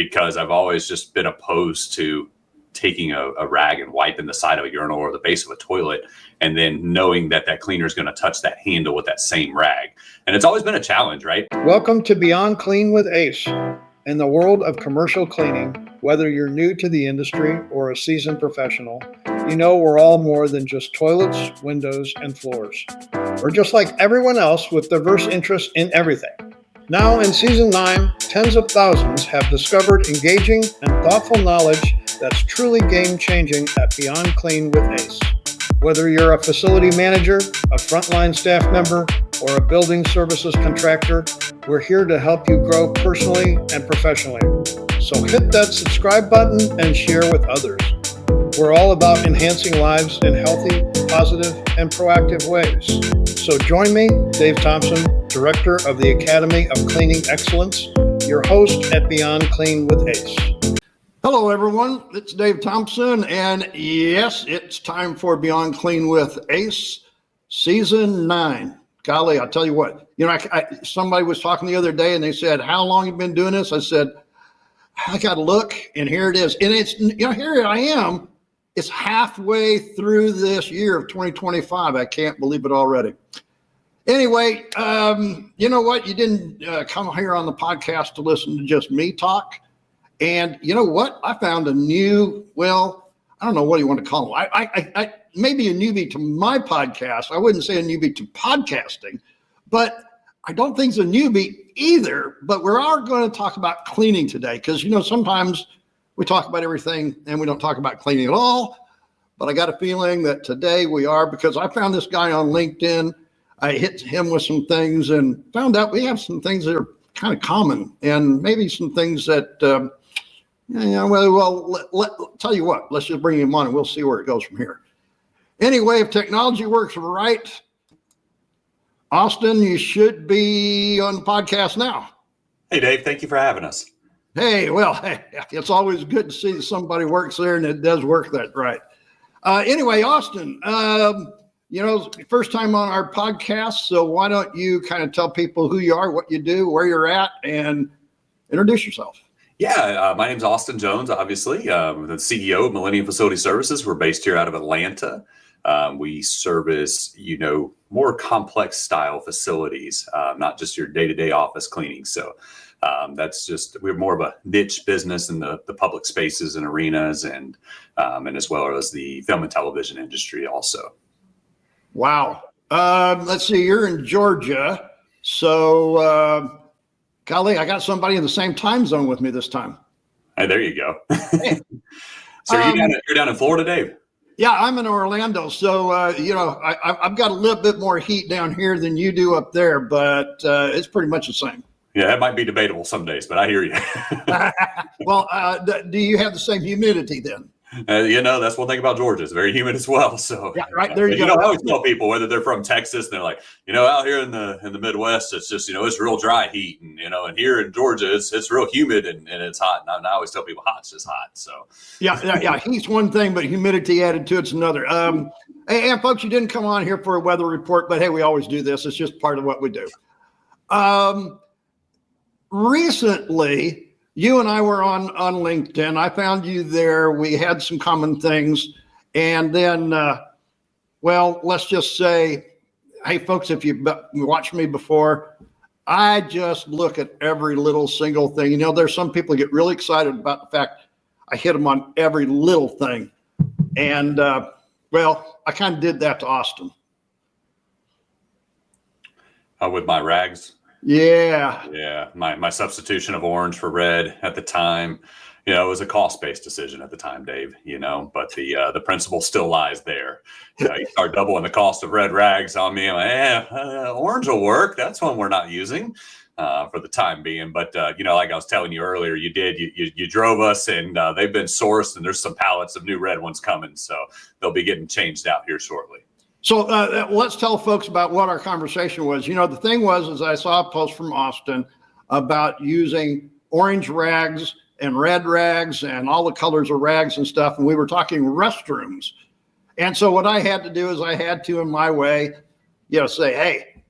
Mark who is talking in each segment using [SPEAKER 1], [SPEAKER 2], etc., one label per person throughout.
[SPEAKER 1] because I've always just been opposed to taking a rag and wiping the side of a urinal or the base of a toilet, and then knowing that that cleaner is going to touch that handle with that same rag. And it's always been a challenge, right?
[SPEAKER 2] Welcome to Beyond Clean with Ace. In the world of commercial cleaning, whether you're new to the industry or a seasoned professional, you know we're all more than just toilets, windows, and floors. We're just like everyone else with diverse interests in everything. Now in Season 9, tens of thousands have discovered engaging and thoughtful knowledge that's truly game-changing at Beyond Clean with Ace. Whether you're a facility manager, a frontline staff member, or a building services contractor, we're here to help you grow personally and professionally. So hit that subscribe button and share with others. We're all about enhancing lives in healthy, positive, and proactive ways. So join me, Dave Thompson, Director of the Academy of Cleaning Excellence, your host at Beyond Clean with Ace. Hello, everyone. It's Dave Thompson, and yes, it's time for Beyond Clean with Ace, Season 9. Golly, I'll tell you what. You know, somebody was talking the other day, and they said, "How long have you been doing this?" I said, "I got to look, and here it is." And it's, here I am. It's halfway through this year of 2025. I can't believe it already. Anyway, you know what? You didn't come here on the podcast to listen to just me talk. And you know what? I found a new, well, I don't know what you want to call it. I maybe a newbie to my podcast. I wouldn't say a newbie to podcasting, but I don't think it's a newbie either. But we are going to talk about cleaning today because, sometimes we talk about everything and we don't talk about cleaning at all. But I got a feeling that today we are, because I found this guy on LinkedIn. I hit him with some things and found out we have some things that are kind of common and maybe some things that, tell you what, let's just bring him on and we'll see where it goes from here. Anyway, if technology works right, Austin, you should be on the podcast now.
[SPEAKER 1] Hey, Dave, thank you for having us.
[SPEAKER 2] Hey, it's always good to see that somebody works there and it does work that right. Anyway, Austin, first time on our podcast, so why don't you kind of tell people who you are, what you do, where you're at, and introduce yourself.
[SPEAKER 1] Yeah, my name's Austin Jones, obviously. I'm the CEO of Millennium Facility Services. We're based here out of Atlanta. We service, more complex style facilities, not just your day-to-day office cleaning. So we're more of a niche business in the public spaces and arenas and as well as the film and television industry also.
[SPEAKER 2] Wow. Let's see, you're in Georgia. So, golly, I got somebody in the same time zone with me this time.
[SPEAKER 1] Hey, there you go. Hey. So you're down in Florida, Dave?
[SPEAKER 2] Yeah, I'm in Orlando. So, I've got a little bit more heat down here than you do up there, but it's pretty much the same.
[SPEAKER 1] Yeah, that might be debatable some days, but I hear you.
[SPEAKER 2] Well, do you have the same humidity then?
[SPEAKER 1] That's one thing about Georgia. It's very humid as well. So
[SPEAKER 2] yeah, right there you go.
[SPEAKER 1] I always tell people, whether they're from Texas, and they're like, out here in the Midwest, it's just, it's real dry heat, and and here in Georgia, it's real humid and it's hot. And I always tell people, hot's just hot. So
[SPEAKER 2] yeah, heat's one thing, but humidity added to it's another. And folks, you didn't come on here for a weather report, but hey, we always do this. It's just part of what we do. Recently, you and I were on LinkedIn. I found you there. We had some common things. And then, let's just say, hey, folks, if you watched me before, I just look at every little single thing. There's some people get really excited about the fact I hit them on every little thing. And, I kind of did that to Austin.
[SPEAKER 1] With my rags?
[SPEAKER 2] Yeah.
[SPEAKER 1] My substitution of orange for red at the time, it was a cost-based decision at the time, Dave, but the principle still lies there. You start doubling the cost of red rags on me. I'm like, orange will work. That's one we're not using for the time being. But, like I was telling you earlier, you drove us and they've been sourced and there's some pallets of new red ones coming. So they'll be getting changed out here shortly.
[SPEAKER 2] So let's tell folks about what our conversation was. The thing was I saw a post from Austin about using orange rags and red rags and all the colors of rags and stuff. And we were talking restrooms. And so what I had to do is I had to, in my way, say, hey,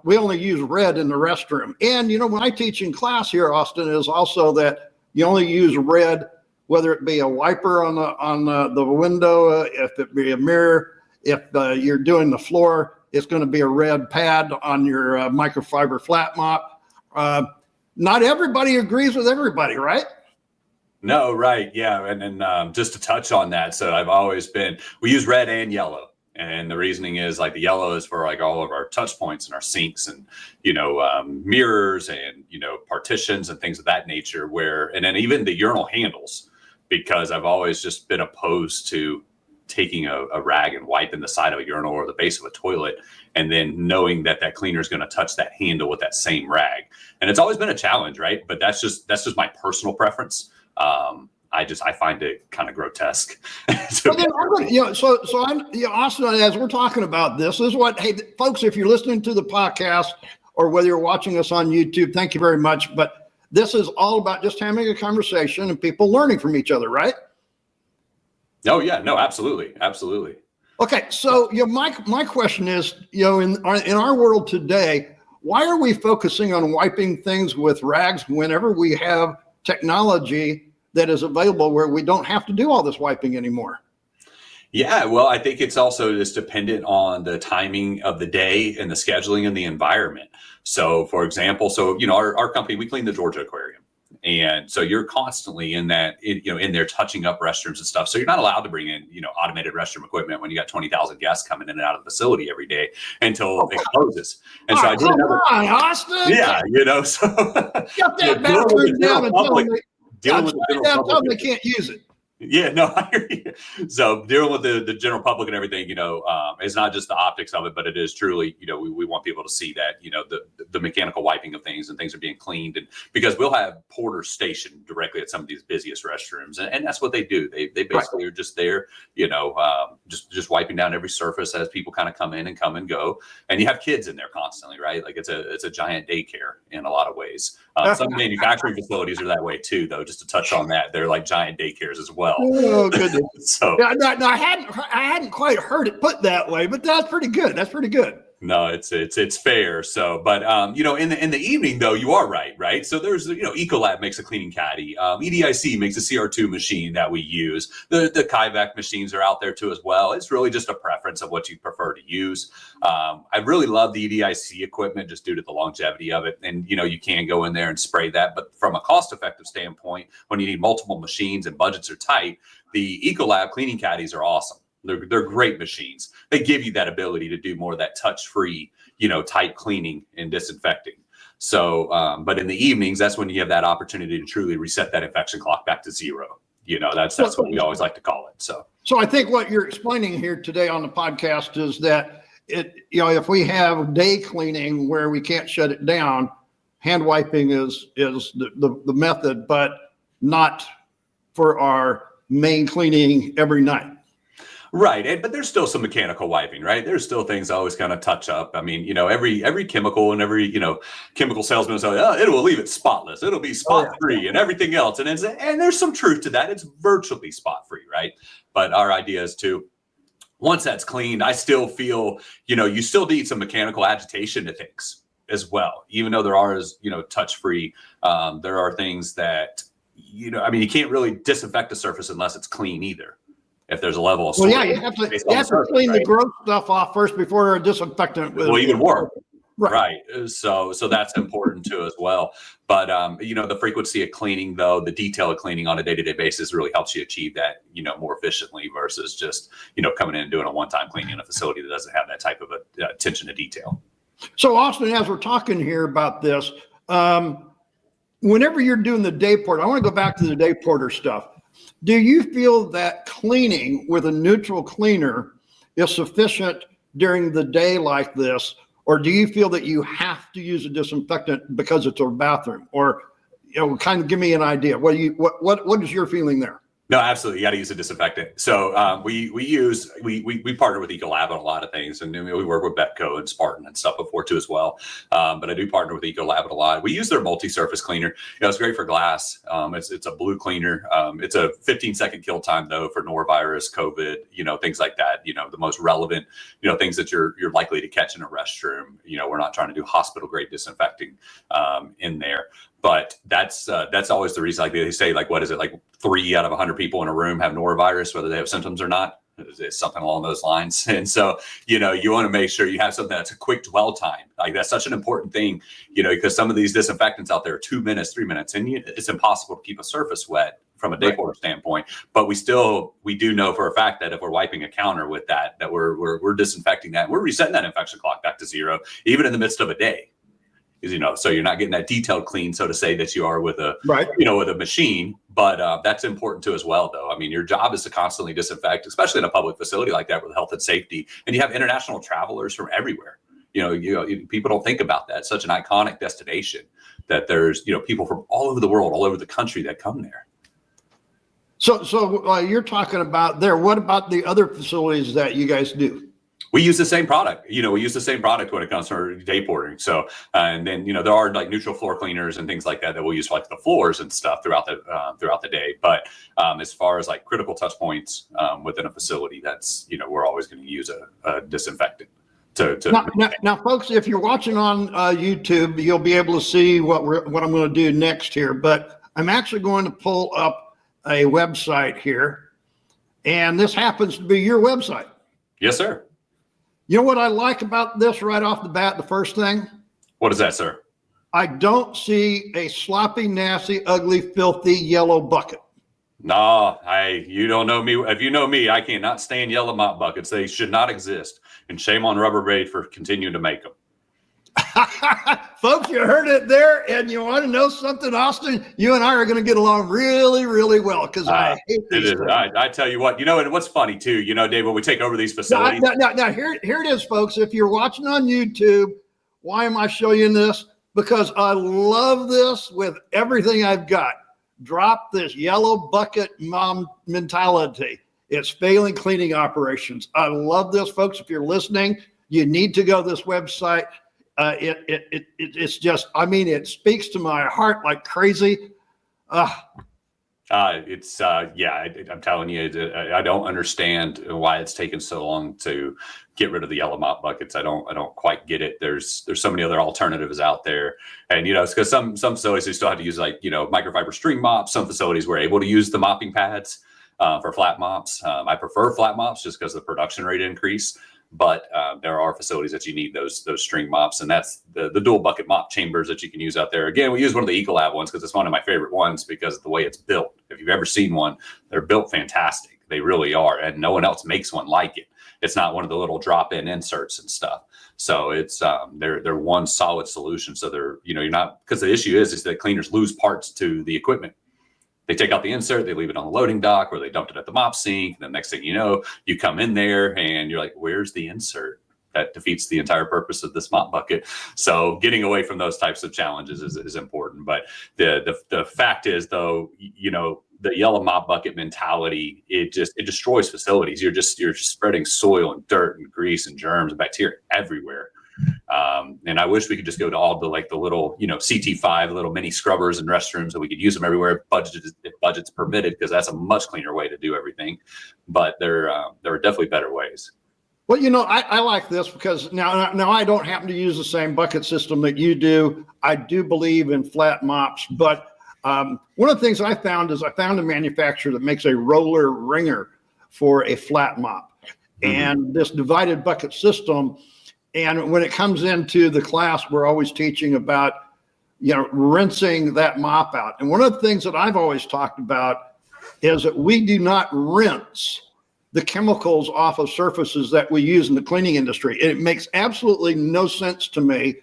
[SPEAKER 2] we only use red in the restroom. And, when I teach in class here, Austin, is also that You only use red, whether it be a wiper on the window, if it be a mirror, if you're doing the floor, it's going to be a red pad on your microfiber flat mop. Not everybody agrees with everybody, right?
[SPEAKER 1] No, right. Yeah. And then just to touch on that. So we use red and yellow. And the reasoning is like the yellow is for like all of our touch points and our sinks and, mirrors and, partitions and things of that nature and then even the urinal handles, because I've always just been opposed to taking a rag and wiping the side of a urinal or the base of a toilet and then knowing that cleaner is going to touch that handle with that same rag. And it's always been a challenge, right? But that's just my personal preference. I find it kind of grotesque.
[SPEAKER 2] So Austin, as we're talking about this is what, hey, folks, if you're listening to the podcast or whether you're watching us on YouTube, thank you very much. But this is all about just having a conversation and people learning from each other, right?
[SPEAKER 1] Oh yeah, no, absolutely. Absolutely.
[SPEAKER 2] Okay. So, my question is, in our world today, why are we focusing on wiping things with rags whenever we have technology that is available where we don't have to do all this wiping anymore?
[SPEAKER 1] Yeah, well, I think it's also just dependent on the timing of the day and the scheduling and the environment. So, for example, our company, we clean the Georgia Aquarium. And so you're constantly in there touching up restrooms and stuff. So you're not allowed to bring in, automated restroom equipment when you got 20,000 guests coming in and out of the facility every day until it closes. And so I did
[SPEAKER 2] Austin.
[SPEAKER 1] Yeah, so
[SPEAKER 2] get that bathroom down and tell them they can't use it.
[SPEAKER 1] Yeah, no, I hear you. So dealing with the general public and everything, it's not just the optics of it, but it is truly, we want people to see that, the mechanical wiping of things and things are being cleaned. And because we'll have porters stationed directly at some of these busiest restrooms. And that's what they do. They basically are just there, just wiping down every surface as people kind of come in and come and go. And you have kids in there constantly, right? Like it's a giant daycare in a lot of ways. Some manufacturing facilities are that way too, though, just to touch on that. They're like giant daycares as well.
[SPEAKER 2] Oh goodness!
[SPEAKER 1] So
[SPEAKER 2] I hadn't quite heard it put that way, but that's pretty good.
[SPEAKER 1] No, it's fair. So, but in the evening though, you are right. So there's Ecolab makes a cleaning caddy. EDIC makes a CR2 machine that we use. The Kivak machines are out there too as well. It's really just a preference of what you prefer to use. I really love the EDIC equipment just due to the longevity of it, and you can go in there and spray that. But from a cost-effective standpoint, when you need multiple machines and budgets are tight, the Ecolab cleaning caddies are awesome. They're great machines. They give you that ability to do more of that touch-free, tight cleaning and disinfecting. So, but in the evenings, that's when you have that opportunity to truly reset that infection clock back to zero. That's what we always like to call it. So
[SPEAKER 2] I think what you're explaining here today on the podcast is that if we have day cleaning where we can't shut it down, hand wiping is the method, but not for our main cleaning every night.
[SPEAKER 1] Right. But there's still some mechanical wiping, right? There's still things I always kind of touch up. I mean, every chemical and every, chemical salesman will say, it will leave it spotless. It'll be spot free and everything else. And there's some truth to that. It's virtually spot free, right? But our idea is to, once that's cleaned, I still feel, you still need some mechanical agitation to things as well. Even though there are, touch free, there are things that, you can't really disinfect a surface unless it's clean either. If there's a level of
[SPEAKER 2] you have to clean the gross stuff off first before a disinfectant.
[SPEAKER 1] Even work. Right. So that's important too as well. But the frequency of cleaning, though, the detail of cleaning on a day-to-day basis really helps you achieve that, more efficiently versus just, coming in and doing a one-time cleaning in a facility that doesn't have that type of attention to detail.
[SPEAKER 2] So Austin, as we're talking here about this, whenever you're doing the day porter, I want to go back to the day porter stuff. Do you feel that cleaning with a neutral cleaner is sufficient during the day like this? Or do you feel that you have to use a disinfectant because it's a bathroom? Or, kind of give me an idea. What is your feeling there?
[SPEAKER 1] No, absolutely. You got to use a disinfectant. So we partner with Ecolab on a lot of things, and we work with Betco and Spartan and stuff before too as well. But I do partner with Ecolab a lot. We use their multi-surface cleaner. It's great for glass. It's a blue cleaner. It's a 15-second kill time though for norovirus, COVID, things like that. The most relevant, things that you're likely to catch in a restroom. We're not trying to do hospital grade disinfecting in there. But that's always the reason. Like they say, like what is it? Like 3 out of 100 people in a room have norovirus, whether they have symptoms or not. It's something along those lines. And so, you want to make sure you have something that's a quick dwell time. Like that's such an important thing, because some of these disinfectants out there are 2 minutes, 3 minutes, and it's impossible to keep a surface wet from a day porter standpoint. But we do know for a fact that if we're wiping a counter with that we're disinfecting that. We're resetting that infection clock back to 0, even in the midst of a day. So you're not getting that detailed clean, so to say, that you are with a, with a machine. But that's important too as well, though. I mean, your job is to constantly disinfect, especially in a public facility like that with health and safety. And you have international travelers from everywhere. People don't think about that. It's such an iconic destination that there's, people from all over the world, all over the country that come there.
[SPEAKER 2] So you're talking about there. What about the other facilities that you guys do?
[SPEAKER 1] We use the same product. We use the same product when it comes to day porting. So, and then, there are like neutral floor cleaners and things like that we'll use for like the floors and stuff throughout the day. But as far as like critical touch points within a facility, that's, we're always going to use a disinfectant.
[SPEAKER 2] Now, folks, if you're watching on YouTube, you'll be able to see what I'm going to do next here. But I'm actually going to pull up a website here, and this happens to be your website.
[SPEAKER 1] Yes, sir.
[SPEAKER 2] You know what I like about this right off the bat? The first thing.
[SPEAKER 1] What is that, sir?
[SPEAKER 2] I don't see a sloppy, nasty, ugly, filthy yellow bucket.
[SPEAKER 1] No, you don't know me. If you know me, I cannot stand yellow mop buckets. They should not exist. And shame on Rubbermaid for continuing to make them.
[SPEAKER 2] Folks, you heard it there. And you want to know something, Austin? You and I are going to get along really, really well because I hate these things.
[SPEAKER 1] I tell you what, and what's funny too, Dave, when we take over these facilities.
[SPEAKER 2] Now here it is, folks. If you're watching on YouTube, why am I showing this? Because I love this with everything I've got. Drop this yellow bucket mom mentality. It's failing cleaning operations. I love this, folks. If you're listening, you need to go to this website. It's just, it speaks to my heart like crazy.
[SPEAKER 1] I'm telling you, I don't understand why it's taken so long to get rid of the yellow mop buckets. I don't quite get it. There's so many other alternatives out there, and it's because some facilities they still have to use microfiber string mops. Some facilities were able to use the mopping pads for flat mops. I prefer flat mops just because the production rate increase. But there are facilities that you need those string mops, and that's the dual bucket mop chambers that you can use out there. Again, we use one of the Ecolab ones because it's one of my favorite ones because of the way it's built. If you've ever seen one, they're built fantastic. They really are, and no one else makes one like it. It's not one of the little drop-in inserts and stuff. So it's they're one solid solution. So they're you're not, because the issue is that cleaners lose parts to the equipment. They take out the insert, they leave it on the loading dock, or they dumped it at the mop sink. And the next thing you know, you come in there and you're like, where's the insert? That defeats the entire purpose of this mop bucket. So getting away from those types of challenges is important. But the fact is, though, the yellow mop bucket mentality, it destroys facilities. You're just spreading soil and dirt and grease and germs and bacteria everywhere. And I wish we could just go to all the little, CT5 little mini scrubbers and restrooms, and we could use them everywhere if budget's permitted, because that's a much cleaner way to do everything. But there are definitely better ways.
[SPEAKER 2] Well, I like this because now I don't happen to use the same bucket system that you do. I do believe in flat mops, but one of the things I found is I found a manufacturer that makes a roller wringer for a flat mop. Mm-hmm. And this divided bucket system. And when it comes into the class, we're always teaching about, rinsing that mop out. And one of the things that I've always talked about is that we do not rinse the chemicals off of surfaces that we use in the cleaning industry. It makes absolutely no sense to me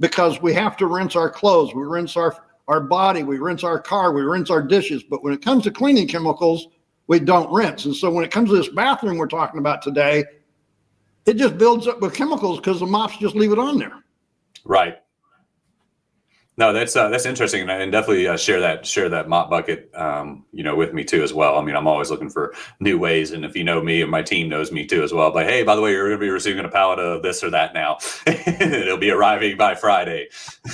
[SPEAKER 2] because we have to rinse our clothes, we rinse our body, we rinse our car, we rinse our dishes. But when it comes to cleaning chemicals, we don't rinse. And so when it comes to this bathroom we're talking about today, it just builds up with chemicals because the mops just leave it on there.
[SPEAKER 1] Right. No, that's interesting, and definitely share that mop bucket, with me too as well. I'm always looking for new ways, and if you know me and my team knows me too as well. But hey, by the way, you're going to be receiving a pallet of this or that now. It'll be arriving by Friday.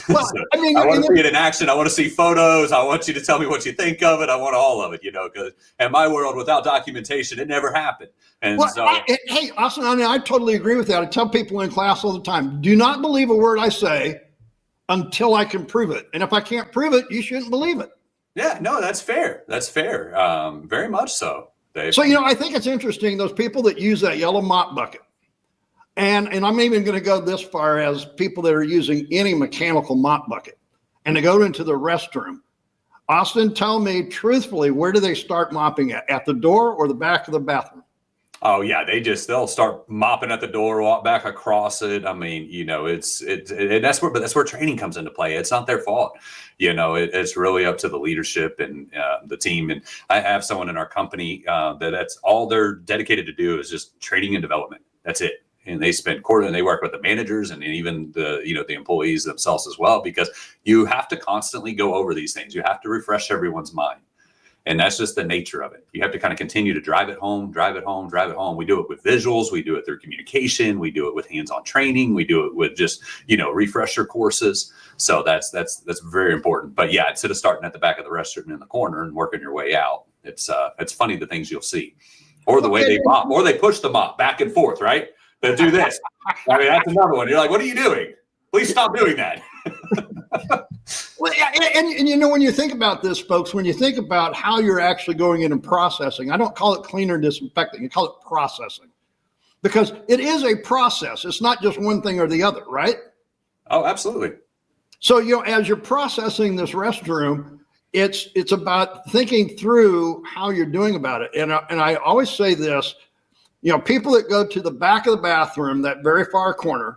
[SPEAKER 1] Well, so I want to see it in action. I want to see photos. I want you to tell me what you think of it. I want all of it, because in my world, without documentation, it never happened. And
[SPEAKER 2] hey, Austin, I totally agree with that. I tell people in class all the time: do not believe a word I say until I can prove it. And if I can't prove it, you shouldn't believe it.
[SPEAKER 1] Yeah, no, that's fair. That's fair. Very much so, Dave.
[SPEAKER 2] So, I think it's interesting, those people that use that yellow mop bucket. And I'm even going to go this far as people that are using any mechanical mop bucket and they go into the restroom. Austin, tell me truthfully, where do they start mopping at the door or the back of the bathroom?
[SPEAKER 1] Oh yeah, they'll start mopping at the door, walk back across it. I mean, that's where training comes into play. It's not their fault. It's really up to the leadership and the team. And I have someone in our company that's all they're dedicated to do is just training and development. That's it. And they spend quarter and they work with the managers and even the employees themselves as well, because you have to constantly go over these things. You have to refresh everyone's mind. And that's just the nature of it. You have to kind of continue to drive it home. We do it with visuals. We do it through communication. We do it with hands-on training. We do it with just, refresher courses. So that's very important. But yeah, instead of starting at the back of the restroom in the corner and working your way out, it's funny the things you'll see. Or the way they mop, or they push the mop back and forth, right? They do this. I mean, that's another one. You're like, what are you doing? Please stop doing that.
[SPEAKER 2] Well, and when you think about this, folks, when you think about how you're actually going in and processing, I don't call it cleaner disinfecting, I call it processing, because it is a process. It's not just one thing or the other, right?
[SPEAKER 1] Oh, absolutely.
[SPEAKER 2] So, as you're processing this restroom, it's about thinking through how you're doing about it. And I always say this, people that go to the back of the bathroom, that very far corner,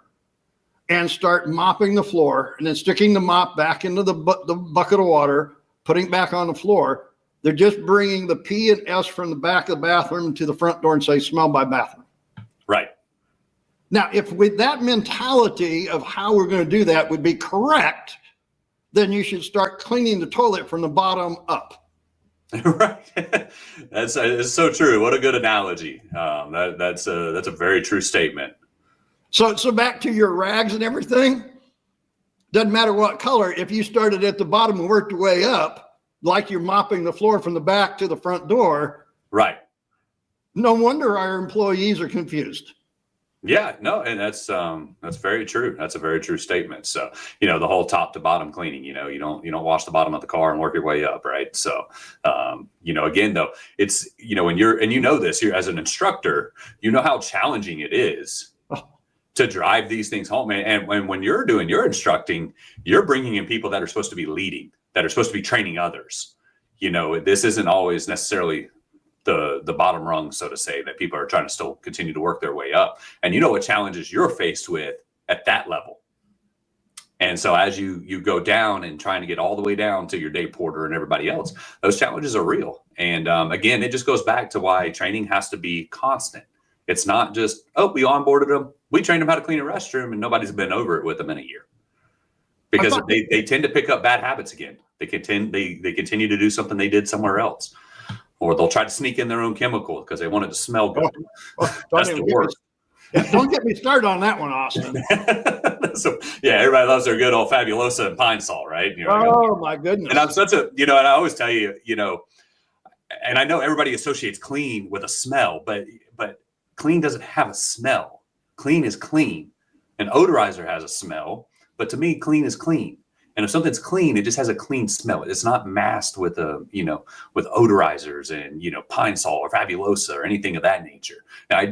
[SPEAKER 2] and start mopping the floor and then sticking the mop back into the bucket of water, putting it back on the floor, they're just bringing the P and S from the back of the bathroom to the front door and say, smell my bathroom.
[SPEAKER 1] Right.
[SPEAKER 2] Now, if with that mentality of how we're going to do that would be correct, then you should start cleaning the toilet from the bottom up.
[SPEAKER 1] Right. It's so true. What a good analogy. That's a very true statement.
[SPEAKER 2] So back to your rags and everything, doesn't matter what color. If you started at the bottom and worked your way up, like you're mopping the floor from the back to the front door.
[SPEAKER 1] Right.
[SPEAKER 2] No wonder our employees are confused.
[SPEAKER 1] Yeah, no, and that's very true. That's a very true statement. So, the whole top to bottom cleaning, you don't wash the bottom of the car and work your way up. Right. So, again, though, it's, when you're, this, you're as an instructor, how challenging it is to drive these things home. And when you're doing your instructing, you're bringing in people that are supposed to be leading, that are supposed to be training others. This isn't always necessarily the bottom rung, so to say, that people are trying to still continue to work their way up. And what challenges you're faced with at that level. And so as you go down and trying to get all the way down to your day porter and everybody else, those challenges are real. And again, it just goes back to why training has to be constant. It's not just, we onboarded them, we trained them how to clean a restroom, and nobody's been over it with them in a year. Because they tend to pick up bad habits again. They continue to do something they did somewhere else. Or they'll try to sneak in their own chemical because they want it to smell good. That's the worst.
[SPEAKER 2] Don't get me started on that one, Austin.
[SPEAKER 1] So, yeah, everybody loves their good old Fabulosa and Pine Sol, right?
[SPEAKER 2] My goodness.
[SPEAKER 1] And I'm and I always tell you, and I know everybody associates clean with a smell, but clean doesn't have a smell. Clean is clean. An odorizer has a smell, but to me, clean is clean. And if something's clean, it just has a clean smell. It's not masked with with odorizers and, Pine Sol or Fabulosa or anything of that nature. Now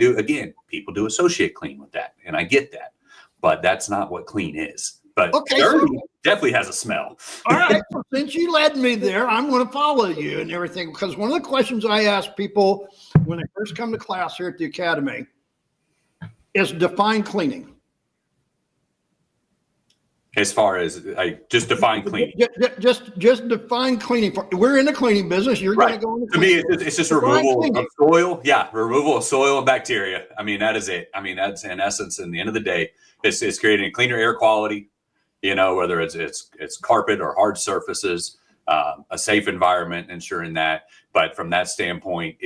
[SPEAKER 1] people do associate clean with that, and I get that, but that's not what clean is. But dirty definitely has a smell.
[SPEAKER 2] All right. So since you led me there, I'm going to follow you and everything, because one of the questions I ask people when they first come to class here at the Academy is define cleaning.
[SPEAKER 1] As far as just define cleaning.
[SPEAKER 2] Just define cleaning. We're in the cleaning business. You're going to go into cleaning.
[SPEAKER 1] To me, it's just removal of soil. Yeah, removal of soil and bacteria. I mean, that is it. I mean, that's in essence, in the end of the day, it's creating a cleaner air quality, whether it's carpet or hard surfaces, a safe environment, ensuring that. But from that standpoint,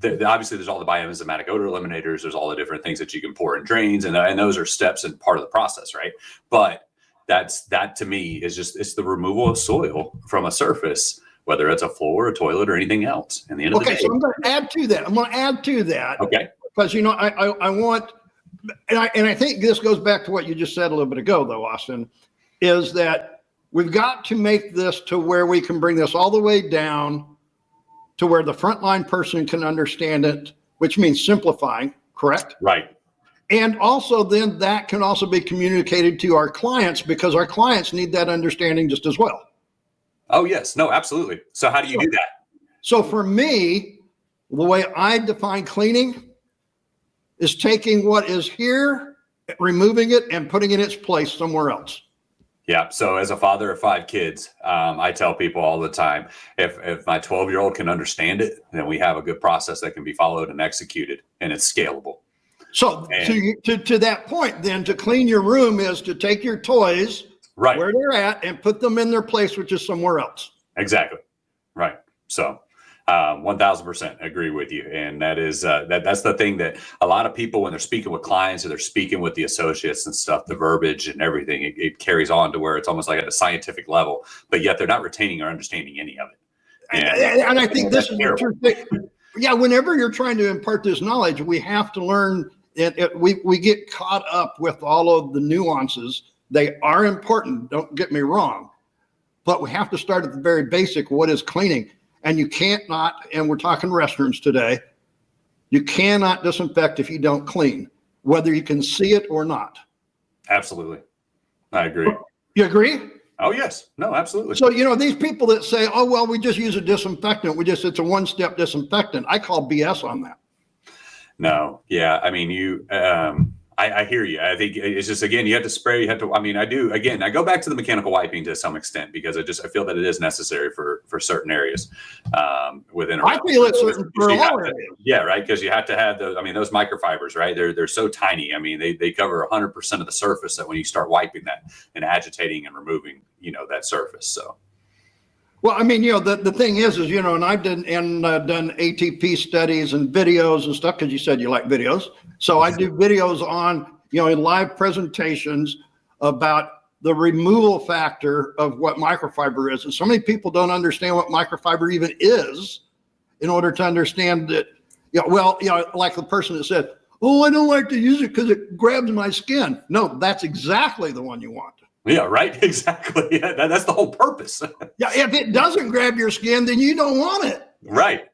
[SPEAKER 1] obviously there's all the bioenzymatic odor eliminators. There's all the different things that you can pour in drains, and those are steps and part of the process, right? But that to me is it's the removal of soil from a surface, whether it's a floor, a toilet, or anything else. And the end of the day.
[SPEAKER 2] So I'm going to add to that. Okay. Because I want
[SPEAKER 3] And I think this goes back to what you just said a little bit ago, though, Austin, is that we've got to make this to where we can bring this all the way down to where the frontline person can understand it, which means simplifying, correct?
[SPEAKER 1] Right.
[SPEAKER 3] And also then that can also be communicated to our clients because our clients need that understanding just as well.
[SPEAKER 1] Oh, yes. No, absolutely. So how do you do that?
[SPEAKER 3] So for me, the way I define cleaning is taking what is here, removing it, and putting it in its place somewhere else.
[SPEAKER 1] Yeah. So as a father of 5 kids, I tell people all the time, if my 12-year-old can understand it, then we have a good process that can be followed and executed, and it's scalable.
[SPEAKER 3] So to that point, then, to clean your room is to take your toys where they're at and put them in their place, which is somewhere else.
[SPEAKER 1] Exactly. Right. So 1000% agree with you. And that is that's the thing that a lot of people, when they're speaking with clients or they're speaking with the associates and stuff, the verbiage and everything, it carries on to where it's almost like at a scientific level, but yet they're not retaining or understanding any of it.
[SPEAKER 3] And I think this is the true thing. Yeah, whenever you're trying to impart this knowledge, we have to learn. We get caught up with all of the nuances. They are important, don't get me wrong, but we have to start at the very basic. What is cleaning? And you can't not, and we're talking restrooms today, you cannot disinfect if you don't clean, whether you can see it or not.
[SPEAKER 1] Absolutely. I agree.
[SPEAKER 3] You agree?
[SPEAKER 1] Oh, yes. No, absolutely.
[SPEAKER 3] So, these people that say, oh, well, we just use a disinfectant. It's a one-step disinfectant. I call BS on that.
[SPEAKER 1] No. Yeah. I mean, I hear you. I think it's just, again, you have to spray, I go back to the mechanical wiping to some extent because I feel that it is necessary for certain areas within.
[SPEAKER 3] I feel it's certain for all areas.
[SPEAKER 1] Yeah. Right. Because you have to have those microfibers, right? They're so tiny. I mean, they cover 100% of the surface that when you start wiping that and agitating and removing, that surface. So.
[SPEAKER 3] Well, I mean, the thing is, and I've done ATP studies and videos and stuff because you said you like videos. So I do videos on, in live presentations about the removal factor of what microfiber is. And so many people don't understand what microfiber even is in order to understand that, like the person that said, oh, I don't like to use it because it grabs my skin. No, that's exactly the one you want.
[SPEAKER 1] Yeah, right. Exactly. Yeah, that's the whole purpose.
[SPEAKER 3] Yeah, if it doesn't grab your skin, then you don't want it.
[SPEAKER 1] Right.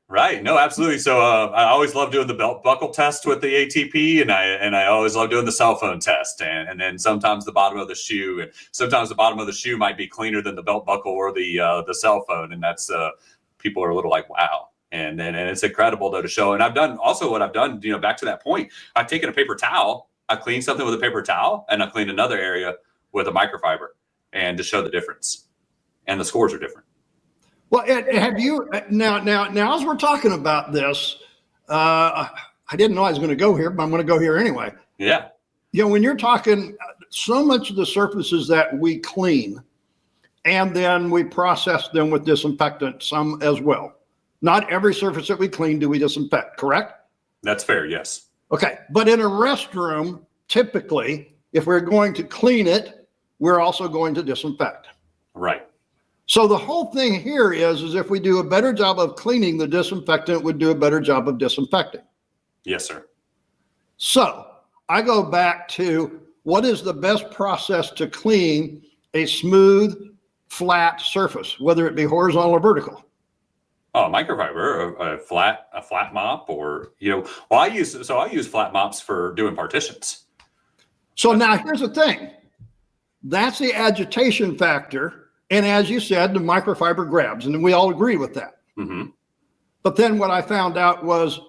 [SPEAKER 1] No, absolutely. So I always love doing the belt buckle test with the ATP, and I always love doing the cell phone test, and then sometimes the bottom of the shoe, and sometimes the bottom of the shoe might be cleaner than the belt buckle or the cell phone, and that's people are a little like, wow. And it's incredible though to show. And I've done back to that point. I've taken a paper towel, I cleaned something with a paper towel, and I cleaned another area with a microfiber, and to show the difference, and the scores are different.
[SPEAKER 3] Well, have you now as we're talking about this, I didn't know I was going to go here, but I'm going to go here anyway.
[SPEAKER 1] Yeah.
[SPEAKER 3] When you're talking so much of the surfaces that we clean, and then we process them with disinfectant, some as well. Not every surface that we clean do we disinfect, correct?
[SPEAKER 1] That's fair. Yes.
[SPEAKER 3] Okay, but in a restroom, typically, if we're going to clean it, we're also going to disinfect.
[SPEAKER 1] Right.
[SPEAKER 3] So the whole thing here is if we do a better job of cleaning, the disinfectant would do a better job of disinfecting.
[SPEAKER 1] Yes, sir.
[SPEAKER 3] So I go back to what is the best process to clean a smooth, flat surface, whether it be horizontal or vertical?
[SPEAKER 1] Oh, microfiber, a flat mop, or I use flat mops for doing partitions.
[SPEAKER 3] So now here's the thing. That's the agitation factor. And as you said, the microfiber grabs, and we all agree with that.
[SPEAKER 1] Mm-hmm.
[SPEAKER 3] But then what I found out was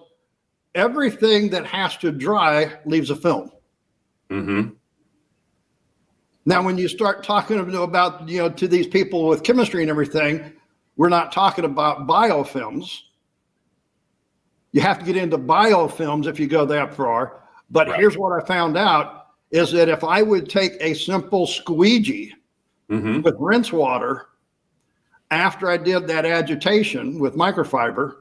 [SPEAKER 3] everything that has to dry leaves a film.
[SPEAKER 1] Mm-hmm.
[SPEAKER 3] Now, when you start talking about, to these people with chemistry and everything, we're not talking about biofilms. You have to get into biofilms if you go that far. But
[SPEAKER 1] Right.
[SPEAKER 3] Here's what I found out is that if I would take a simple squeegee
[SPEAKER 1] Mm-hmm.
[SPEAKER 3] with rinse water, after I did that agitation with microfiber,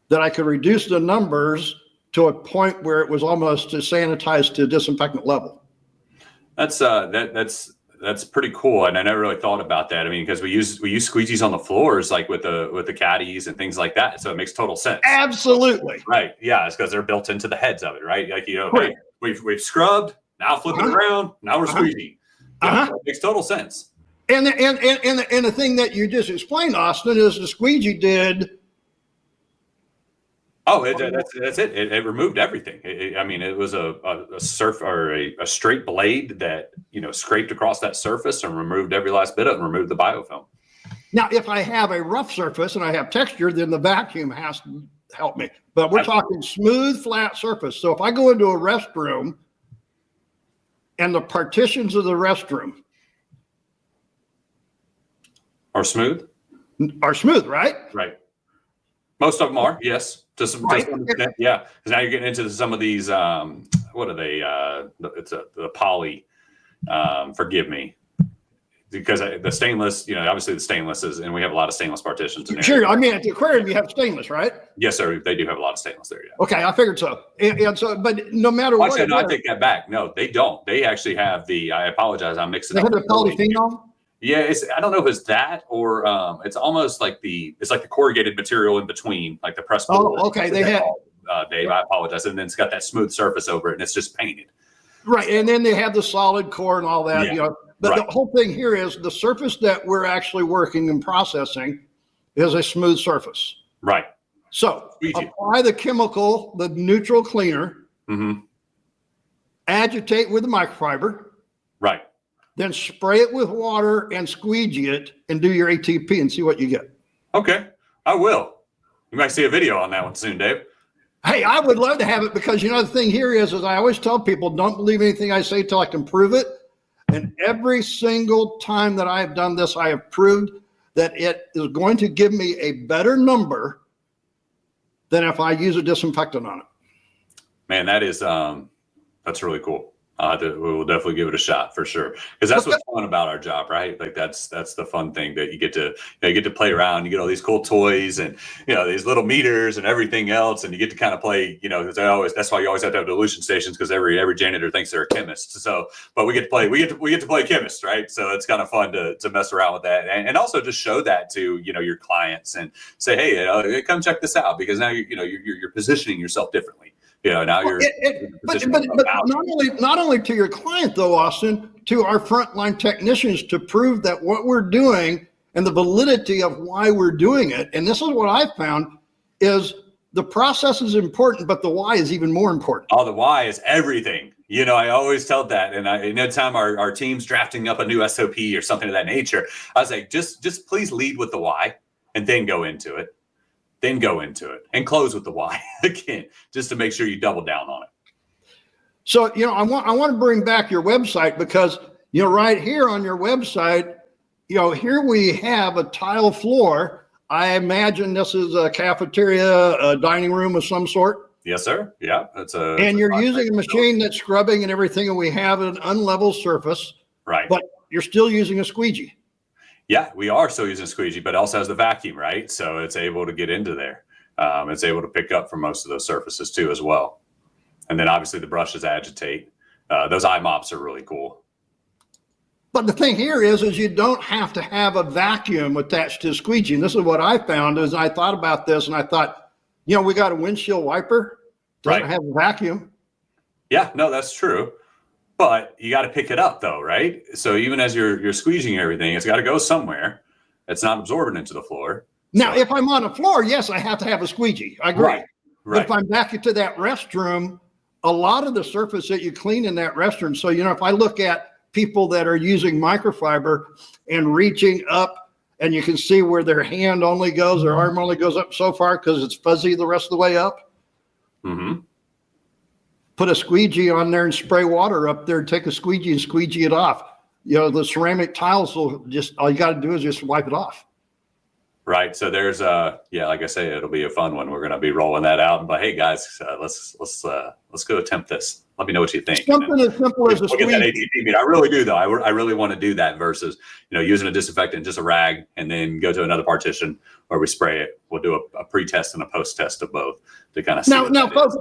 [SPEAKER 3] that I could reduce the numbers to a point where it was almost sanitized to disinfectant level.
[SPEAKER 1] That's pretty cool, and I never really thought about that. I mean, because we use squeegees on the floors, like with the caddies and things like that, so it makes total sense.
[SPEAKER 3] Absolutely.
[SPEAKER 1] Right? Yeah, it's because they're built into the heads of it, right? Like
[SPEAKER 3] Right.
[SPEAKER 1] we've scrubbed. Now flip it around. Now we're squeegee. Yeah, it makes total sense.
[SPEAKER 3] And the thing that you just explained, Austin, is the squeegee did.
[SPEAKER 1] Oh, that's it. It removed everything. I mean, it was a surf or a straight blade that scraped across that surface and removed every last bit of it and removed the biofilm.
[SPEAKER 3] Now, if I have a rough surface and I have texture, then the vacuum has to help me. But we're talking smooth, flat surface. So if I go into a restroom and the partitions of the restroom
[SPEAKER 1] are smooth,
[SPEAKER 3] right?
[SPEAKER 1] Right. Most of them are, yes. To some extent, yeah. Because now you're getting into some of these. What are they? It's the poly. Forgive me. Because the stainless, obviously the stainless is, and we have a lot of stainless partitions in there.
[SPEAKER 3] Sure. I mean, at the aquarium, you have stainless, right?
[SPEAKER 1] Yes, sir. They do have a lot of stainless there, yeah.
[SPEAKER 3] Okay, I figured so. And so, but no matter what.
[SPEAKER 1] Actually, no, I take that back. No, they don't. They actually have I apologize, I'm mixing up.
[SPEAKER 3] They have the polyphenol?
[SPEAKER 1] Yeah, I don't know if it's that or it's almost like it's like the corrugated material in between, like the press board.
[SPEAKER 3] Oh, okay. They have.
[SPEAKER 1] Dave, I apologize. And then it's got that smooth surface over it, and it's just painted.
[SPEAKER 3] Right, and then they have the solid core and all that, But the whole thing here is the surface that we're actually working and processing is a smooth surface.
[SPEAKER 1] Right.
[SPEAKER 3] So apply the chemical, the neutral cleaner, agitate with the microfiber.
[SPEAKER 1] Right.
[SPEAKER 3] Then spray it with water and squeegee it and do your ATP and see what you get.
[SPEAKER 1] Okay, I will. You might see a video on that one soon, Dave.
[SPEAKER 3] Hey, I would love to have it because, the thing here is I always tell people, don't believe anything I say till I can prove it. And every single time that I have done this, I have proved that it is going to give me a better number than if I use a disinfectant on it.
[SPEAKER 1] Man, that's really cool. We will definitely give it a shot for sure, because that's what's fun about our job, right? Like that's the fun thing that you get to play around. You get all these cool toys and these little meters and everything else, and you get to kind of play. That's why you always have to have dilution stations, because every janitor thinks they're a chemist. So, but we get to play chemist, right? So it's kind of fun to mess around with that, and also just show that to your clients and say, hey, come check this out, because now you're positioning yourself differently. Now you're.
[SPEAKER 3] But not only to your client though, Austin, to our frontline technicians to prove that what we're doing and the validity of why we're doing it. And this is what I found is the process is important, but the why is even more important.
[SPEAKER 1] Oh, the why is everything. I always tell that, and anytime our team's drafting up a new SOP or something of that nature, I was like, just please lead with the why, and then go into it. Then go into it and close with the why again, just to make sure you double down on it.
[SPEAKER 3] So, I want to bring back your website because, right here on your website, here we have a tile floor. I imagine this is a cafeteria, a dining room of some sort.
[SPEAKER 1] Yes, sir. Yeah.
[SPEAKER 3] And you're using a machine that's scrubbing and everything, and we have an unlevel surface.
[SPEAKER 1] Right.
[SPEAKER 3] But you're still using a squeegee.
[SPEAKER 1] Yeah, we are still using squeegee, but it also has the vacuum, right? So it's able to get into there. It's able to pick up from most of those surfaces too as well. And then obviously the brushes agitate. Those eye mops are really cool.
[SPEAKER 3] But the thing here is you don't have to have a vacuum attached to a squeegee. And this is what I found is I thought about this and I thought, we got a windshield wiper, doesn't have a vacuum.
[SPEAKER 1] Yeah, no, that's true. But you got to pick it up though, right? So even as you're squeegeeing everything, it's got to go somewhere. It's not absorbing into the floor.
[SPEAKER 3] Now, if I'm on a floor, yes, I have to have a squeegee. I agree.
[SPEAKER 1] Right.
[SPEAKER 3] But if I'm back into that restroom, a lot of the surface that you clean in that restroom. So, if I look at people that are using microfiber and reaching up, and you can see where their hand only goes, their arm only goes up so far because it's fuzzy the rest of the way up.
[SPEAKER 1] Mm-hmm.
[SPEAKER 3] Put a squeegee on there and spray water up there, take a squeegee and squeegee it off. The ceramic tiles will all you got to do is just wipe it off.
[SPEAKER 1] Right. So there's like I say, it'll be a fun one. We're going to be rolling that out. But hey guys, let's go attempt this. Let me know what you think.
[SPEAKER 3] Something as simple as a squeegee.
[SPEAKER 1] That ATP meter. I really do though. I really want to do that versus, using a disinfectant, just a rag, and then go to another partition where we spray it. We'll do a pre-test and a post-test of both to kind of see.
[SPEAKER 3] Now, folks,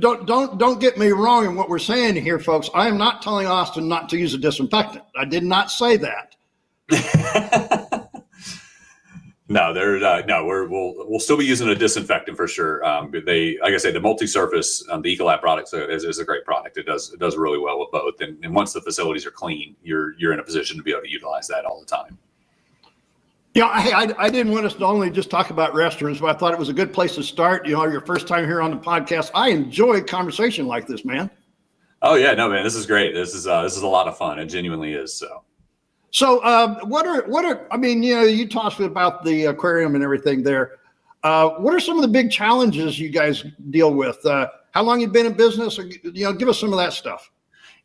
[SPEAKER 3] don't get me wrong in what we're saying here, folks. I am not telling Austin not to use a disinfectant. I did not say that.
[SPEAKER 1] No, we'll still be using a disinfectant for sure. But like I say, the multi-surface, the Ecolab product is a great product. It does really well with both. And once the facilities are clean, you're in a position to be able to utilize that all the time.
[SPEAKER 3] Yeah, hey, I didn't want us to only just talk about restrooms, but I thought it was a good place to start. Your first time here on the podcast. I enjoy conversation like this, man.
[SPEAKER 1] Oh yeah, no man, this is great. This is a lot of fun. It genuinely is.
[SPEAKER 3] So what are, I mean, you talked about the aquarium and everything there. What are some of the big challenges you guys deal with? How long you been in business? Or, give us some of that stuff.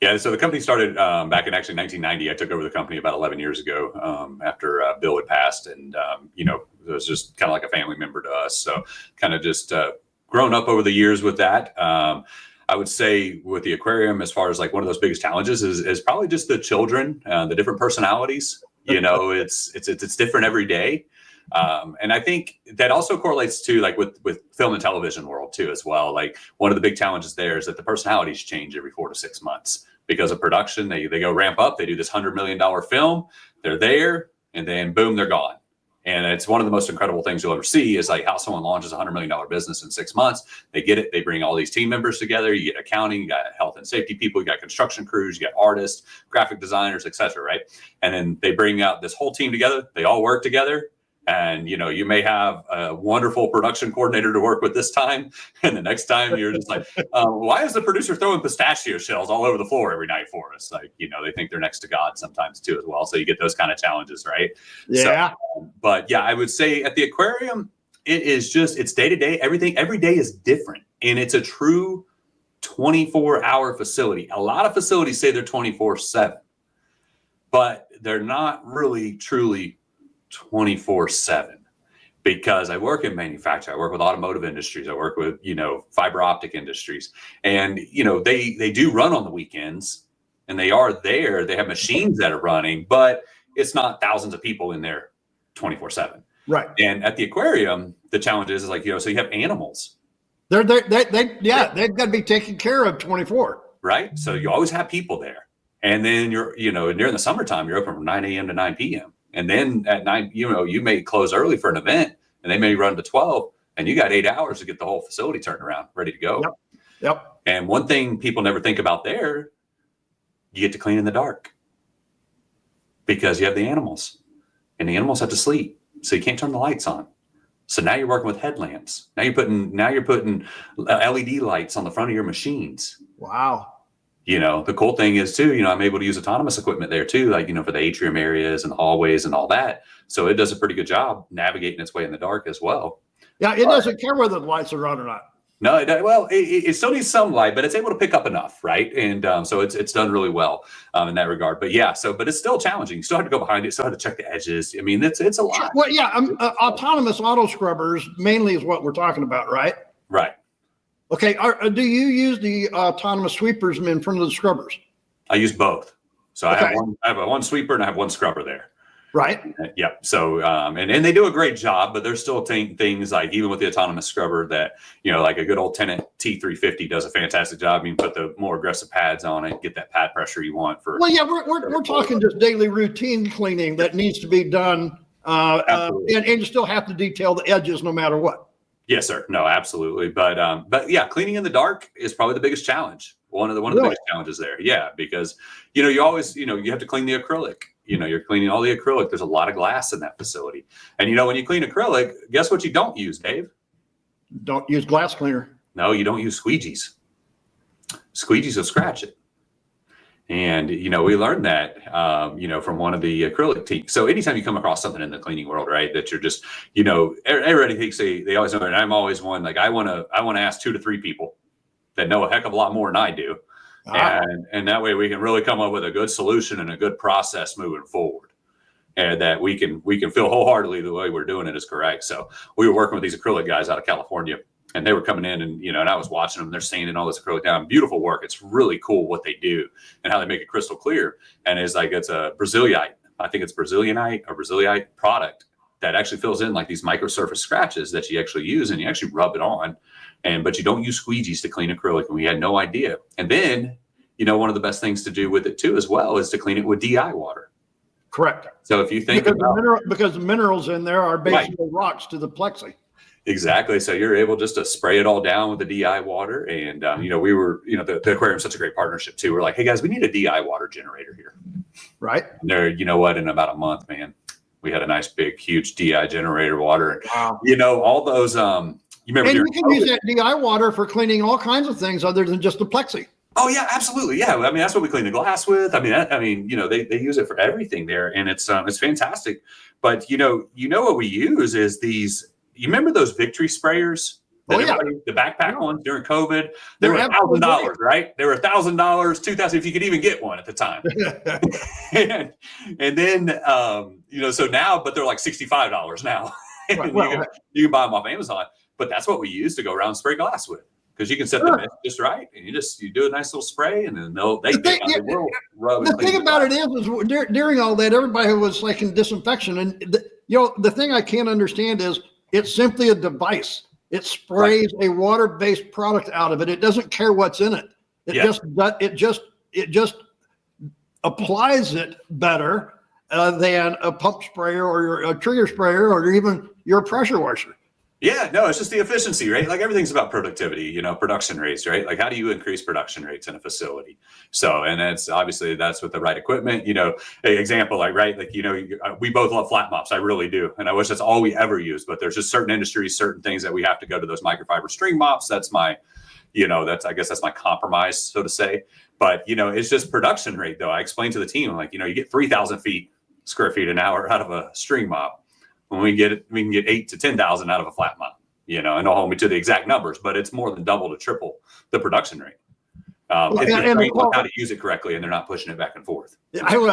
[SPEAKER 1] Yeah, so the company started back in actually 1990. I took over the company about 11 years ago after Bill had passed. And, it was just kind of like a family member to us. So kind of just grown up over the years with that. I would say with the aquarium, as far as like one of those biggest challenges is probably just the children, the different personalities. It's different every day. And I think that also correlates to like with film and television world too, as well. Like one of the big challenges there is that the personalities change every 4 to 6 months because of production. They go ramp up, they do this $100 million film, they're there, and then boom, they're gone. And it's one of the most incredible things you'll ever see is like how someone launches a $100 million business in 6 months. They get it. They bring all these team members together. You get accounting, you got health and safety people, you got construction crews, you got artists, graphic designers, et cetera, right? And then they bring out this whole team together. They all work together. And, you may have a wonderful production coordinator to work with this time. And the next time you're just like, why is the producer throwing pistachio shells all over the floor every night for us? Like, they think they're next to God sometimes too, as well. So you get those kind of challenges, right?
[SPEAKER 3] Yeah.
[SPEAKER 1] So, but yeah, I would say at the aquarium, it's day to day. Everything every day is different. And it's a true 24-hour facility. A lot of facilities say they're 24/7, but they're not really truly 24/7 because I work in manufacturing. I work with automotive industries. I work with, fiber optic industries. And, they do run on the weekends and they are there. They have machines that are running, but it's not thousands of people in there 24/7.
[SPEAKER 3] Right.
[SPEAKER 1] And at the aquarium, the challenge is like, so you have animals.
[SPEAKER 3] They've got to be taken care of 24.
[SPEAKER 1] Right. So you always have people there. And then during the summertime, you're open from 9 a.m. to 9 p.m. And then at 9, you may close early for an event and they may run to 12 and you got 8 hours to get the whole facility turned around, ready to go.
[SPEAKER 3] Yep.
[SPEAKER 1] And one thing people never think about there, you get to clean in the dark because you have the animals and the animals have to sleep. So you can't turn the lights on. So now you're working with headlamps. Now you're putting LED lights on the front of your machines.
[SPEAKER 3] Wow.
[SPEAKER 1] The cool thing is too, I'm able to use autonomous equipment there too, like, for the atrium areas and the hallways and all that. So it does a pretty good job navigating its way in the dark as well.
[SPEAKER 3] Yeah. It doesn't care whether the lights are on or not.
[SPEAKER 1] No, it still needs some light, but it's able to pick up enough. Right. And so it's done really well in that regard. But yeah, but it's still challenging. You still have to go behind it. Still have to check the edges. I mean, it's a lot.
[SPEAKER 3] Well, yeah. Autonomous auto scrubbers mainly is what we're talking about, right?
[SPEAKER 1] Right.
[SPEAKER 3] Okay. Do you use the autonomous sweepers in front of the scrubbers?
[SPEAKER 1] I use both. So
[SPEAKER 3] Okay.
[SPEAKER 1] I have one sweeper and I have one scrubber there.
[SPEAKER 3] Right.
[SPEAKER 1] Yep. So, and they do a great job, but there's still things like even with the autonomous scrubber that, like a good old Tennant T350 does a fantastic job. You can put the more aggressive pads on it, get that pad pressure you want for.
[SPEAKER 3] Well, yeah, we're talking just daily routine cleaning that needs to be done. And you still have to detail the edges no matter what.
[SPEAKER 1] Yes, sir. No, absolutely. But yeah, cleaning in the dark is probably the biggest challenge. One of the biggest challenges there. Yeah. Because, you always, you have to clean the acrylic. You're cleaning all the acrylic. There's a lot of glass in that facility. And, when you clean acrylic, guess what you don't use, Dave?
[SPEAKER 3] Don't use glass cleaner.
[SPEAKER 1] No, you don't use squeegees. Squeegees will scratch it. And, we learned that, from one of the acrylic teams. So anytime you come across something in the cleaning world, right, that you're just, everybody thinks they always know, and I'm always one, like I want to ask 2 to 3 people that know a heck of a lot more than I do. And that way we can really come up with a good solution and a good process moving forward. And that we can feel wholeheartedly the way we're doing it is correct. So we were working with these acrylic guys out of California. And they were coming in and, and I was watching them. They're sanding all this acrylic down. Beautiful work. It's really cool what they do and how they make it crystal clear. And it's a Brazilianite. I think it's Brazilianite product that actually fills in like these micro surface scratches that you actually use and you actually rub it on. But you don't use squeegees to clean acrylic. And we had no idea. And then, one of the best things to do with it too, as well, is to clean it with DI water.
[SPEAKER 3] Correct.
[SPEAKER 1] So if you think
[SPEAKER 3] Because
[SPEAKER 1] about
[SPEAKER 3] because the minerals in there are basically rocks to the plexi.
[SPEAKER 1] exactly, so you're able just to spray it all down with the DI water, and we were, the aquarium's such a great partnership too. We're like, hey guys, we need a DI water generator here.
[SPEAKER 3] Right.
[SPEAKER 1] And there, you know what? In about a month, man, we had a nice big huge DI generator water.
[SPEAKER 3] Wow.
[SPEAKER 1] All those you remember?
[SPEAKER 3] And you can use that DI water for cleaning all kinds of things other than just the plexi.
[SPEAKER 1] Oh yeah, absolutely. Yeah, I mean that's what we clean the glass with. They use it for everything there, and it's fantastic. But what we use is these. You remember those Victory sprayers? The backpack ones during COVID. They were $1,000, right? They were $1,000, $2,000 if you could even get one at the time. and then so now, but they're like $65 now. You can buy them off Amazon. But that's what we use to go around and spray glass with, because you can set them just right, and you do a nice little spray, and then
[SPEAKER 3] the thing about it is during all that, everybody was like in disinfection, and the thing I can't understand is it's simply a device. It sprays a water-based product out of it. It doesn't care what's in it. It just applies it better than a pump sprayer or a trigger sprayer or even your pressure washer.
[SPEAKER 1] Yeah, no, it's just the efficiency, right? Like everything's about productivity, production rates, right? Like how do you increase production rates in a facility? So, and that's with the right equipment, an example, we both love flat mops. I really do. And I wish that's all we ever use, but there's just certain industries, certain things that we have to go to those microfiber string mops. That's my, I guess that's my compromise, so to say. But, it's just production rate though. I explained to the team, you get 3,000 square feet an hour out of a string mop. When we can get 8 to 10,000 out of a flat mop, and don't hold me to the exact numbers, but it's more than double to triple the production rate. If they're trained on how to use it correctly and they're not pushing it back and forth.
[SPEAKER 3] Mopping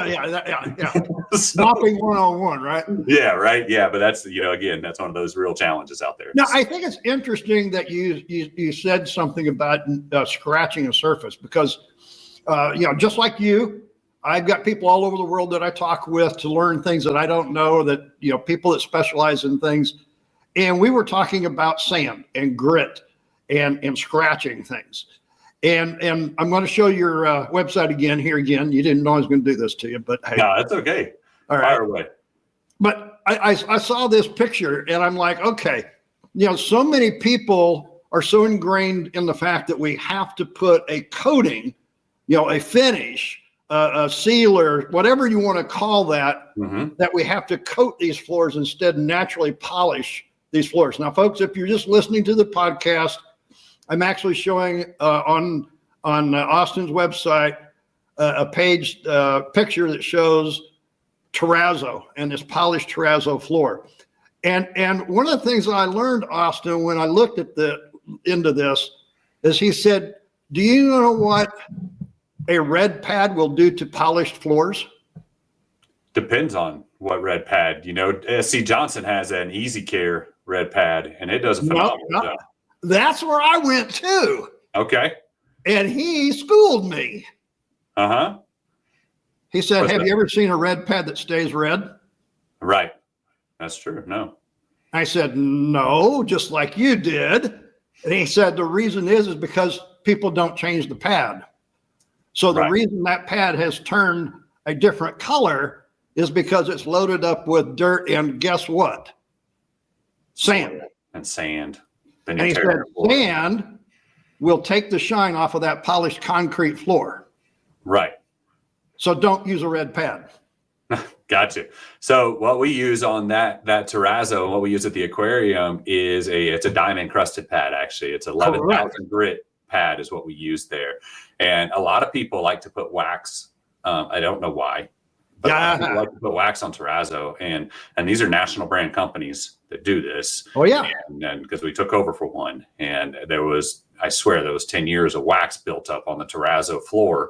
[SPEAKER 3] 101, right?
[SPEAKER 1] Yeah, right. Yeah, but that's again, that's one of those real challenges out there.
[SPEAKER 3] Now, I think it's interesting that you said something about scratching a surface, because just like you. I've got people all over the world that I talk with to learn things that I don't know, that, people that specialize in things. And we were talking about sand and grit and scratching things. And I'm going to show your website again. You didn't know I was going to do this to you, but hey.
[SPEAKER 1] No, that's okay.
[SPEAKER 3] All right. Fire away. But I saw this picture and I'm like, okay, so many people are so ingrained in the fact that we have to put a coating, a finish, a sealer, whatever you want to call that, that we have to coat these floors instead of naturally polish these floors. Now, folks, if you're just listening to the podcast, I'm actually showing on Austin's website a picture that shows terrazzo and this polished terrazzo floor. And one of the things that I learned, Austin, when I looked at into this, is he said, do you know what a red pad will do to polished floors?
[SPEAKER 1] Depends on what red pad. SC Johnson has an Easy Care red pad, and it does a phenomenal job.
[SPEAKER 3] That's where I went too.
[SPEAKER 1] Okay.
[SPEAKER 3] And he schooled me.
[SPEAKER 1] Uh-huh.
[SPEAKER 3] He said, have you ever seen a red pad that stays red?
[SPEAKER 1] Right. That's true. No.
[SPEAKER 3] I said, no, just like you did. And he said, the reason is because people don't change the pad. So the reason that pad has turned a different color is because it's loaded up with dirt and guess what? Sand.
[SPEAKER 1] And sand.
[SPEAKER 3] And he said sand will take the shine off of that polished concrete floor.
[SPEAKER 1] Right.
[SPEAKER 3] So don't use a red pad.
[SPEAKER 1] Gotcha. So what we use on that terrazzo and what we use at the aquarium is it's a diamond encrusted pad. Actually, it's 11,000 grit pad is what we use there. And a lot of people like to put wax. I don't know why, but people like to put wax on terrazzo, and these are national brand companies that do this.
[SPEAKER 3] Oh yeah.
[SPEAKER 1] And because we took over for one, and I swear there was 10 years of wax built up on the terrazzo floor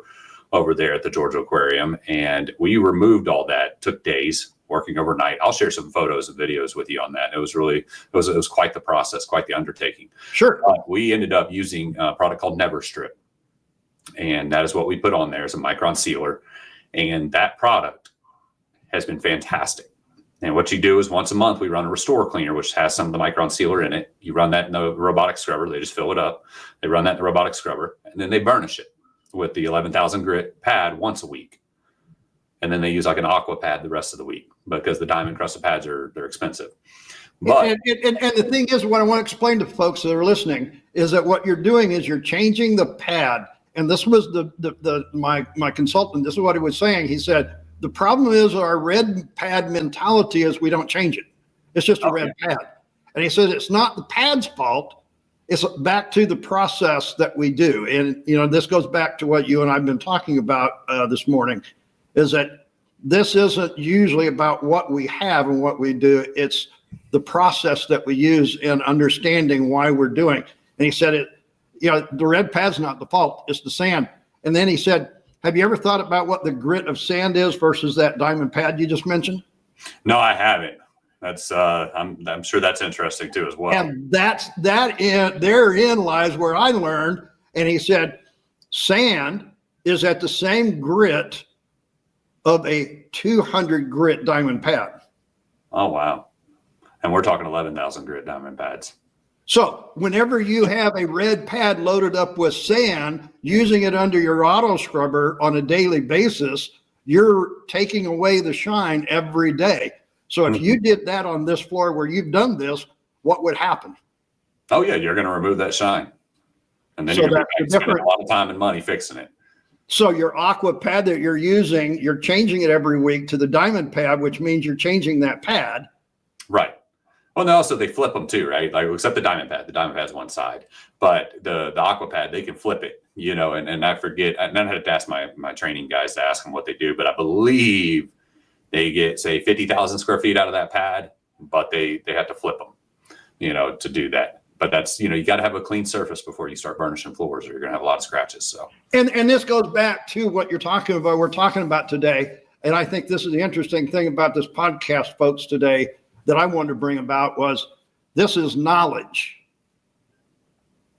[SPEAKER 1] over there at the Georgia Aquarium, and we removed all that. Took days working overnight. I'll share some photos and videos with you on that. It was quite the process, quite the undertaking.
[SPEAKER 3] Sure.
[SPEAKER 1] We ended up using a product called Never Strip, and that is what we put on there as a micron sealer, and that product has been fantastic. And what you do is once a month we run a restore cleaner, which has some of the micron sealer in it. You run that in the robotic scrubber. They just fill it up. They run that in the robotic scrubber, and then they burnish it with the 11,000 grit pad once a week. and then they use like an aqua pad the rest of the week because the diamond crusted pads they're expensive. But
[SPEAKER 3] and the thing is, what I want to explain to folks that are listening is that what you're doing is you're changing the pad. And this was my consultant. This is what he was saying. He said the problem is our red pad mentality is we don't change it. It's just a red pad. And he said it's not the pad's fault. It's back to the process that we do. And this goes back to what you and I've been talking about this morning. Is that this isn't usually about what we have and what we do. It's the process that we use in understanding why we're doing. And he said the red pad's not the fault, it's the sand. And then he said, have you ever thought about what the grit of sand is versus that diamond pad you just mentioned?
[SPEAKER 1] No, I haven't. That's I'm sure that's interesting too as well.
[SPEAKER 3] And therein lies where I learned. And he said, sand is at the same grit of a 200 grit diamond pad.
[SPEAKER 1] Oh, wow. And we're talking 11,000 grit diamond pads.
[SPEAKER 3] So whenever you have a red pad loaded up with sand, using it under your auto scrubber on a daily basis, you're taking away the shine every day. So if you did that on this floor where you've done this, what would happen?
[SPEAKER 1] Oh yeah, you're going to remove that shine. And then you're going to spend a lot of time and money fixing it.
[SPEAKER 3] So your aqua pad that you're using, you're changing it every week to the diamond pad, which means you're changing that pad.
[SPEAKER 1] Right. Well, and also they flip them too, right? Like except the diamond pad. The diamond pad's one side, but the aqua pad, they can flip it, and I forget, and I had to ask my training guys to ask them what they do, but I believe they get, say, 50,000 square feet out of that pad, but they have to flip them, to do that. But that's, you got to have a clean surface before you start burnishing floors, or you're going to have a lot of scratches. So,
[SPEAKER 3] and this goes back to what you're talking about. We're talking about today, and I think this is the interesting thing about this podcast, folks, today that I wanted to bring about was this is knowledge.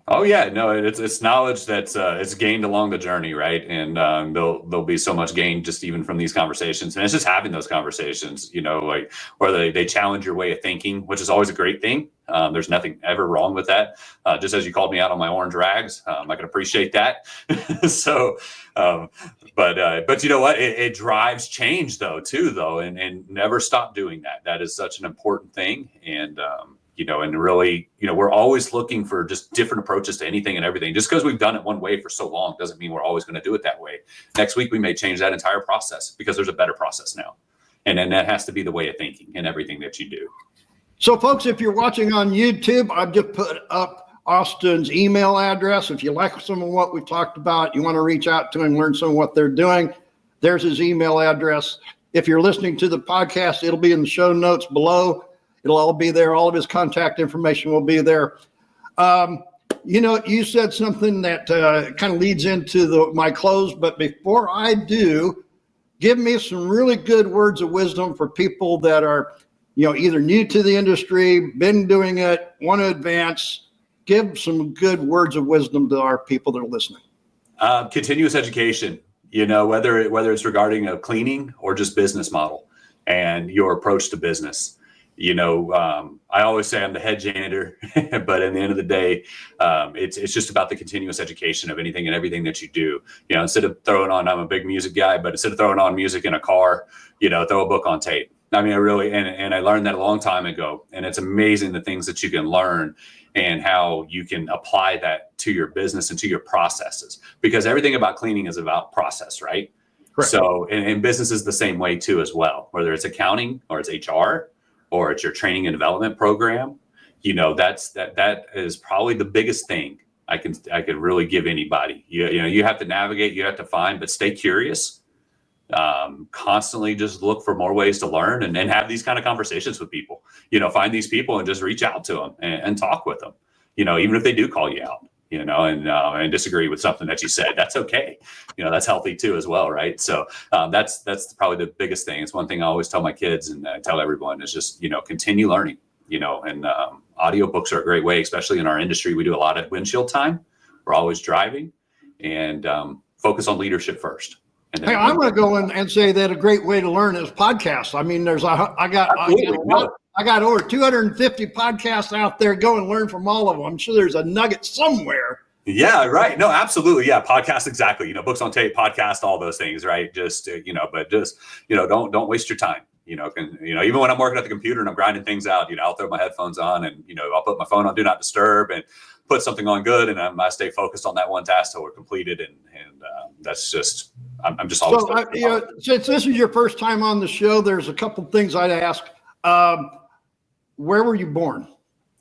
[SPEAKER 1] Oh yeah, no, it's knowledge that's it's gained along the journey, right? And there'll be so much gained just even from these conversations, and it's just having those conversations, like where they challenge your way of thinking, which is always a great thing. There's nothing ever wrong with that. Just as you called me out on my orange rags, I can appreciate that. So, but you know what? It drives change and never stop doing that. That is such an important thing, and really, we're always looking for just different approaches to anything and everything. Just because we've done it one way for so long doesn't mean we're always going to do it that way. Next week, we may change that entire process because there's a better process now. And then that has to be the way of thinking in everything that you do.
[SPEAKER 3] So folks, if you're watching on YouTube, I've just put up Austin's email address. If you like some of what we've talked about, you want to reach out to him, learn some of what they're doing, there's his email address. If you're listening to the podcast, it'll be in the show notes below. It'll all be there. All of his contact information will be there. You said something that kind of leads into my close, but before I do, give me some really good words of wisdom for people that are, either new to the industry, been doing it, want to advance. Give some good words of wisdom to our people that are listening.
[SPEAKER 1] Continuous education, whether it's regarding a cleaning or just business model and your approach to business. I always say I'm the head janitor, but at the end of the day, it's just about the continuous education of anything and everything that you do. Instead of throwing on, I'm a big music guy, but instead of throwing on music in a car, throw a book on tape. I mean, I really, and I learned that a long time ago, and it's amazing the things that you can learn and how you can apply that to your business and to your processes, because everything about cleaning is about process, right? Correct. So, and business is the same way too, as well, whether it's accounting or it's HR, or it's your training and development program, that is probably the biggest thing I could really give anybody. You have to navigate, you have to find, but stay curious. Constantly just look for more ways to learn and have these kind of conversations with people. Find these people and just reach out to them and talk with them. Even if they do call you out, and disagree with something that you said, that's okay. That's healthy too as well, right? So that's probably the biggest thing. It's one thing I always tell my kids and I tell everyone is just, continue learning, and audiobooks are a great way, especially in our industry. We do a lot of windshield time. We're always driving, and focus on leadership first. And then
[SPEAKER 3] I'm going to go in and say that a great way to learn is podcasts. I mean, I got over 250 podcasts out there. Go and learn from all of them. I'm sure there's a nugget somewhere
[SPEAKER 1] Yeah, right. No, absolutely. Yeah, podcast, exactly. Books on tape, podcast, all those things, right? Just but just don't waste your time. Even when I'm working at the computer and I'm grinding things out, I'll throw my headphones on and I'll put my phone on do not disturb and put something on good, and I stay focused on that one task till we're completed, and that's just I'm just always.
[SPEAKER 3] So since this is your first time on the show, there's a couple things I'd ask. Where were you born?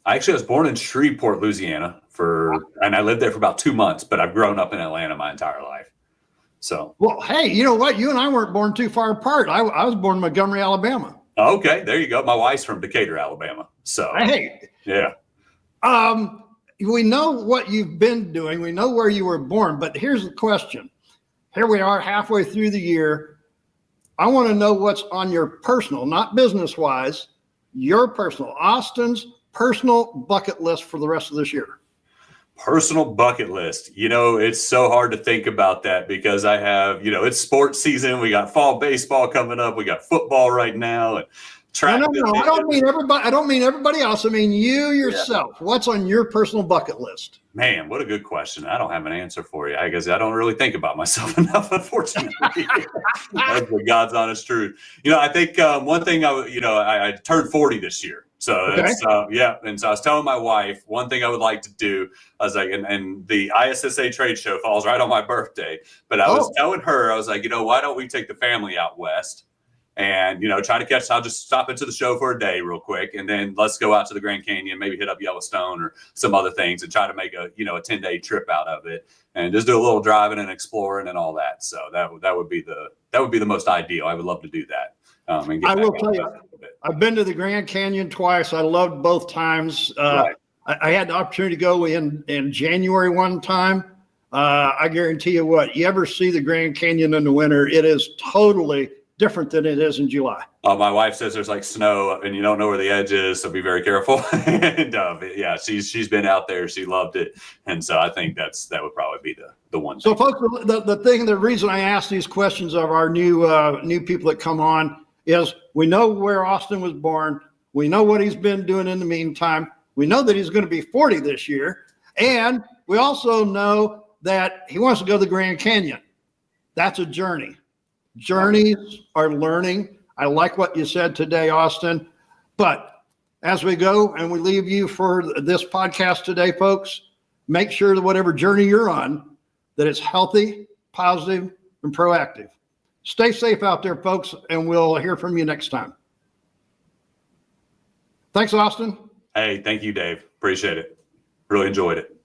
[SPEAKER 1] I was born in Shreveport, Louisiana, and I lived there for about 2 months, but I've grown up in Atlanta my entire life. So,
[SPEAKER 3] well, hey, you know what? You and I weren't born too far apart. I was born in Montgomery, Alabama.
[SPEAKER 1] Okay, there you go. My wife's from Decatur, Alabama. So,
[SPEAKER 3] hey,
[SPEAKER 1] yeah.
[SPEAKER 3] We know what you've been doing. We know where you were born, but here's the question. Here we are halfway through the year. I want to know what's on your personal, not business-wise, your personal, Austin's personal bucket list for the rest of this year.
[SPEAKER 1] Personal bucket list. It's so hard to think about that because I have, it's sports season. We got fall baseball coming up. We got football right now. And track.
[SPEAKER 3] No. I don't mean everybody. I don't mean everybody else. I mean you yourself. Yeah. What's on your personal bucket list?
[SPEAKER 1] Man, what a good question. I don't have an answer for you. I guess I don't really think about myself enough, unfortunately. That's the God's honest truth. I think one thing I turned 40 this year. So okay. And so I was telling my wife, one thing I would like to do, I was like, and the ISSA trade show falls right on my birthday, but I was telling her, I was like, why don't we take the family out west and, try to catch, I'll just stop into the show for a day real quick. And then let's go out to the Grand Canyon, maybe hit up Yellowstone or some other things and try to make a 10-day trip out of it and just do a little driving and exploring and all that. So that would be the most ideal. I would love to do that.
[SPEAKER 3] I will tell you, I've been to the Grand Canyon twice. I loved both times. Right. I had the opportunity to go in January one time. I guarantee you what, you ever see the Grand Canyon in the winter, it is totally different than it is in July.
[SPEAKER 1] Oh, my wife says there's like snow and you don't know where the edge is, so be very careful. And yeah, she's been out there. She loved it. And so I think that would probably be the one.
[SPEAKER 3] So folks, the reason I ask these questions of our new people that come on is we know where Austin was born. We know what he's been doing in the meantime. We know that he's going to be 40 this year. And we also know that he wants to go to the Grand Canyon. That's a journey. Journeys are learning. I like what you said today, Austin. But as we go and we leave you for this podcast today, folks, make sure that whatever journey you're on, that it's healthy, positive, and proactive. Stay safe out there, folks, and we'll hear from you next time. Thanks, Austin.
[SPEAKER 1] Hey, thank you, Dave. Appreciate it. Really enjoyed it.